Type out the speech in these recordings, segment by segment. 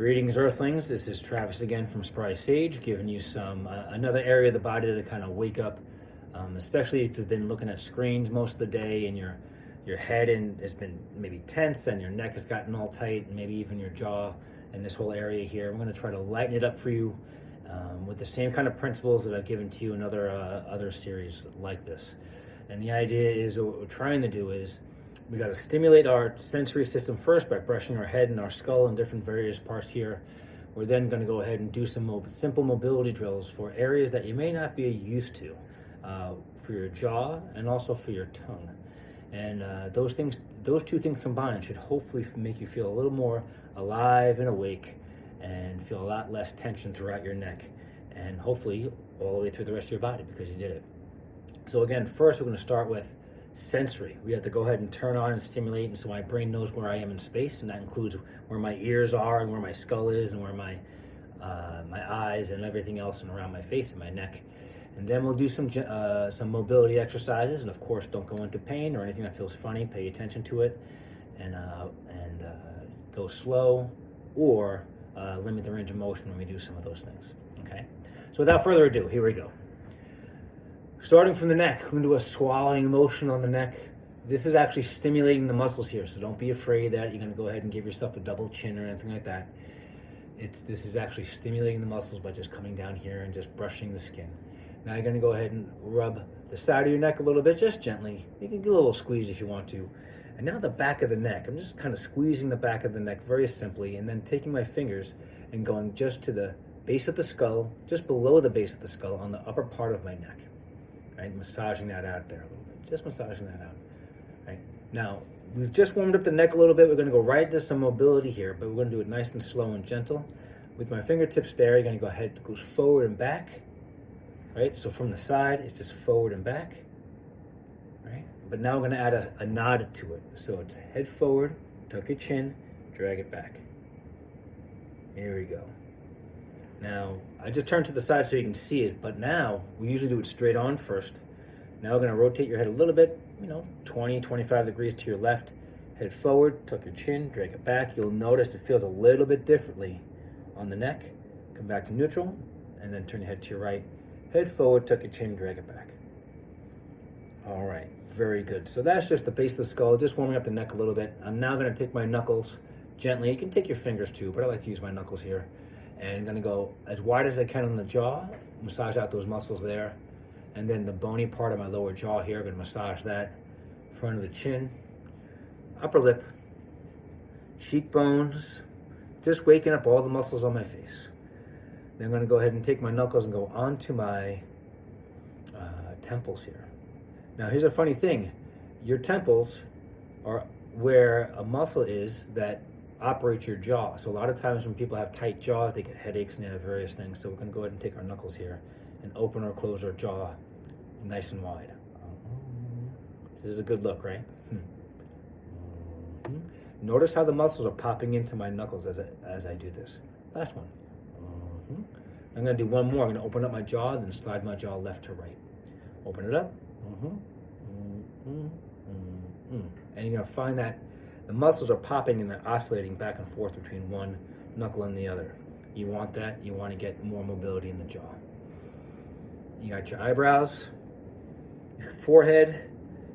Greetings, Earthlings. This is Travis again from Spry Sage, giving you some another area of the body to kind of wake up, especially if you've been looking at screens most of the day and your head has been maybe tense and your neck has gotten all tight, and maybe even your jaw and this whole area here. I'm going to try to lighten it up for you with the same kind of principles that I've given to you in other series like this. And the idea is, what we're trying to do is, we got to stimulate our sensory system first by brushing our head and our skull and different various parts here. We're then going to go ahead and do some simple mobility drills for areas that you may not be used to, for your jaw and also for your tongue. And those two things combined should hopefully make you feel a little more alive and awake and feel a lot less tension throughout your neck, and hopefully all the way through the rest of your body because you did it. So again, first we're going to start with sensory. We have to go ahead and turn on and stimulate, and so my brain knows where I am in space, and that includes where my ears are and where my skull is and where my eyes and everything else and around my face and my neck. And then we'll do some mobility exercises, and of course don't go into pain or anything that feels funny. Pay attention to it, and go slow or limit the range of motion when we do some of those things. Okay, so without further ado, here we go. Starting from the neck, we're going to do a swallowing motion on the neck. This is actually stimulating the muscles here, so don't be afraid that you're going to go ahead and give yourself a double chin or anything like that. This is actually stimulating the muscles by just coming down here and just brushing the skin. Now you're going to go ahead and rub the side of your neck a little bit, just gently. You can give a little squeeze if you want to. And now the back of the neck. I'm just kind of squeezing the back of the neck very simply, and then taking my fingers and going just to the base of the skull, just below the base of the skull on the upper part of my neck. Right, massaging that out there a little bit, just massaging that out. Right, now we've just warmed up the neck a little bit. We're going to go right into some mobility here, but we're going to do it nice and slow and gentle. With my fingertips there, you're going to go ahead, it goes forward and back. Right, so from the side, it's just forward and back. Right, but now we're going to add a nod to it. So it's head forward, tuck your chin, drag it back. Here we go. Now, I just turned to the side so you can see it, but now we usually do it straight on first. Now we're going to rotate your head a little bit, 20, 25 degrees to your left. Head forward, tuck your chin, drag it back. You'll notice it feels a little bit differently on the neck. Come back to neutral, and then turn your head to your right. Head forward, tuck your chin, drag it back. All right, very good. So that's just the base of the skull, just warming up the neck a little bit. I'm now going to take my knuckles gently. You can take your fingers too, but I like to use my knuckles here. And I'm going to go as wide as I can on the jaw, massage out those muscles there. And then the bony part of my lower jaw here, I'm going to massage that. Front of the chin, upper lip, cheekbones, just waking up all the muscles on my face. Then I'm going to go ahead and take my knuckles and go onto my temples here. Now here's a funny thing. Your temples are where a muscle is that operate your jaw. So a lot of times when people have tight jaws, they get headaches and they have various things. So we're going to go ahead and take our knuckles here and open or close our jaw nice and wide. This is a good look, right? Notice how the muscles are popping into my knuckles as I do this. Last one. I'm going to do one more. I'm going to open up my jaw, then slide my jaw left to right. Open it up. And you're going to find that the muscles are popping and they're oscillating back and forth between one knuckle and the other. You want that. You want to get more mobility in the jaw. You got your eyebrows, your forehead.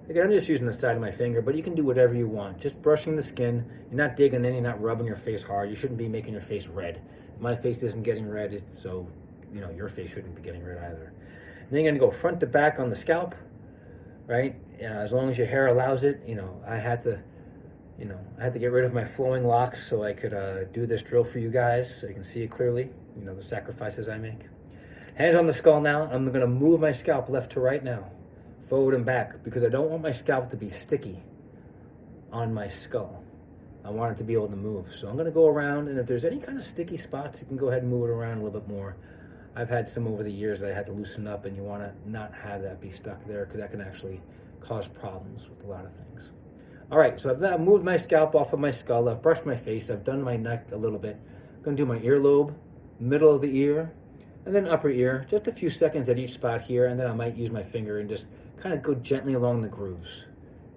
Again, I'm just using the side of my finger, but you can do whatever you want. Just brushing the skin. You're not digging in. You're not rubbing your face hard. You shouldn't be making your face red. If my face isn't getting red, so your face shouldn't be getting red either. And then you're going to go front to back on the scalp, right? As long as your hair allows it. I had to get rid of my flowing locks so I could do this drill for you guys so you can see it clearly, the sacrifices I make. Hands on the skull now. I'm going to move my scalp left to right now, forward and back, because I don't want my scalp to be sticky on my skull. I want it to be able to move. So I'm going to go around, and if there's any kind of sticky spots, you can go ahead and move it around a little bit more. I've had some over the years that I had to loosen up, and you want to not have that be stuck there because that can actually cause problems with a lot of things. All right, so I've moved my scalp off of my skull. I've brushed my face. I've done my neck a little bit. I'm going to do my earlobe, middle of the ear, and then upper ear. Just a few seconds at each spot here, and then I might use my finger and just kind of go gently along the grooves.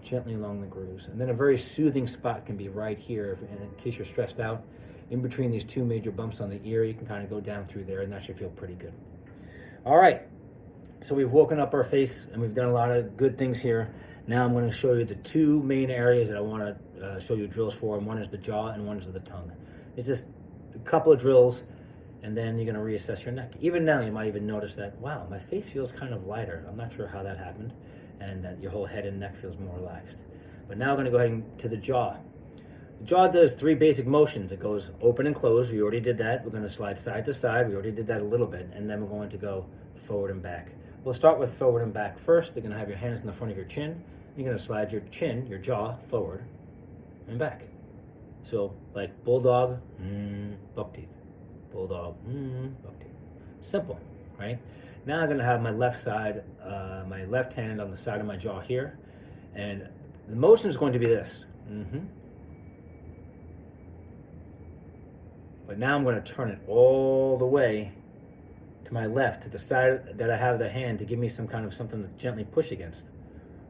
Gently along the grooves. And then a very soothing spot can be right here in case you're stressed out. in between these two major bumps on the ear. You can kind of go down through there, and that should feel pretty good. All right, so we've woken up our face, and we've done a lot of good things here. Now I'm going to show you the two main areas that I want to show you drills for, and one is the jaw and one is the tongue. It's just a couple of drills, and then you're going to reassess your neck. Even now, you might even notice that, wow, my face feels kind of lighter. I'm not sure how that happened, and that your whole head and neck feels more relaxed. But now I'm going to go ahead to the jaw. The jaw does three basic motions. It goes open and close. We already did that. We're going to slide side to side. We already did that a little bit, and then we're going to go forward and back. We'll start with forward and back first. You're going to have your hands in the front of your chin. You're going to slide your chin, your jaw, forward and back. So, like bulldog, buck teeth. Bulldog, buck teeth. Simple, right? Now I'm going to have my left side, my left hand on the side of my jaw here. And the motion is going to be this. But now I'm going to turn it all the way to my left, to the side that I have the hand to give me some kind of something to gently push against.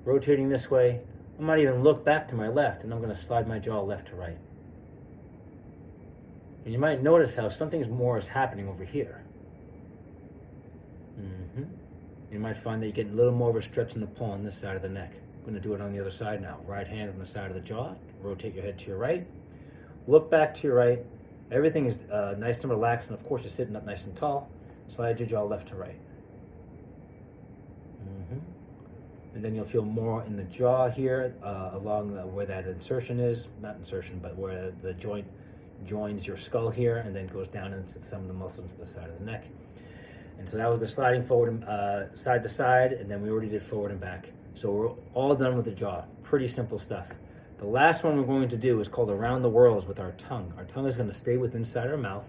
Rotating this way, I might even look back to my left, and I'm going to slide my jaw left to right. And you might notice how something more is happening over here. You might find that you get a little more of a stretch in the pull on this side of the neck. I'm going to do it on the other side now. Right hand on the side of the jaw. Rotate your head to your right. Look back to your right. Everything is nice and relaxed, and of course you're sitting up nice and tall. Slide your jaw left to right. And then you'll feel more in the jaw here, along where that insertion is, not insertion, but where the joint joins your skull here and then goes down into some of the muscles to the side of the neck. And so that was the sliding forward, side to side, and then we already did forward and back. So we're all done with the jaw. Pretty simple stuff. The last one we're going to do is called around the whirls with our tongue. Our tongue is going to stay within inside our mouth.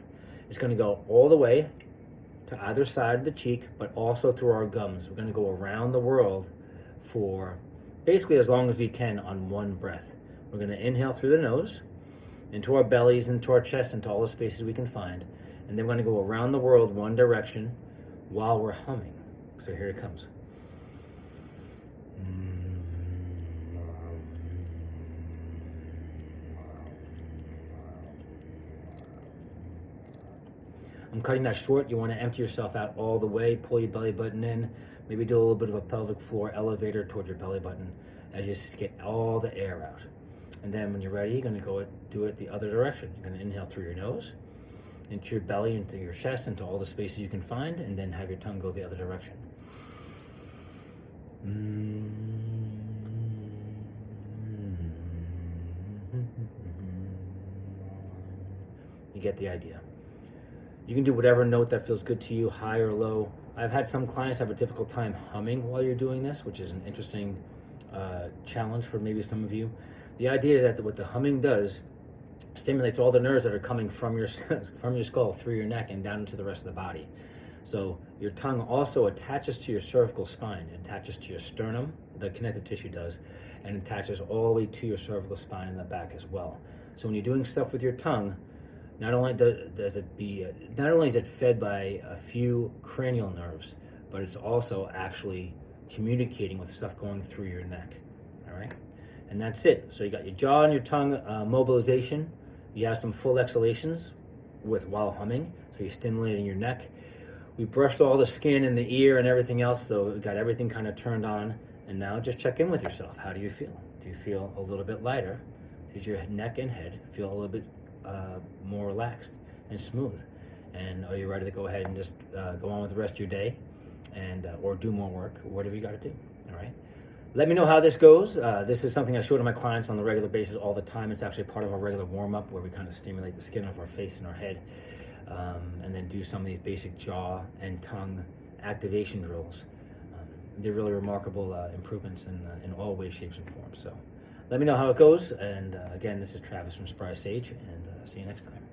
It's going to go all the way to either side of the cheek, but also through our gums. We're going to go around the world for basically as long as we can on one breath. We're going to inhale through the nose, into our bellies, into our chest, into all the spaces we can find. And then we're going to go around the world one direction while we're humming. So here it comes. I'm cutting that short. You want to empty yourself out all the way, pull your belly button in, maybe do a little bit of a pelvic floor elevator towards your belly button as you get all the air out. And then when you're ready, you're going to go do it the other direction. You're going to inhale through your nose, into your belly, into your chest, into all the spaces you can find, and then have your tongue go the other direction. You get the idea. You can do whatever note that feels good to you, high or low. I've had some clients have a difficult time humming while you're doing this, which is an interesting challenge for maybe some of you. The idea that what the humming does stimulates all the nerves that are coming from your skull through your neck and down into the rest of the body. So your tongue also attaches to your cervical spine. It attaches to your sternum, the connective tissue does, and attaches all the way to your cervical spine in the back as well. So when you're doing stuff with your tongue, not only is it fed by a few cranial nerves, but it's also actually communicating with stuff going through your neck. All right, and that's it. So you got your jaw and your tongue mobilization. You have some full exhalations while humming, so you're stimulating your neck. We brushed all the skin and the ear and everything else, so we got everything kind of turned on. And now just check in with yourself. How do you feel? Do you feel a little bit lighter? Does your neck and head feel a little bit more relaxed and smooth? And are you ready to go ahead and just go on with the rest of your day and or do more work, whatever you got to do? All right. Let me know how this goes. This is something I show to my clients on a regular basis all the time. It's actually part of our regular warm-up where we kind of stimulate the skin of our face and our head, and then do some of these basic jaw and tongue activation drills. They're really remarkable improvements in all ways, shapes, and forms. So let me know how it goes. And again, this is Travis from Surprise Sage, and see you next time.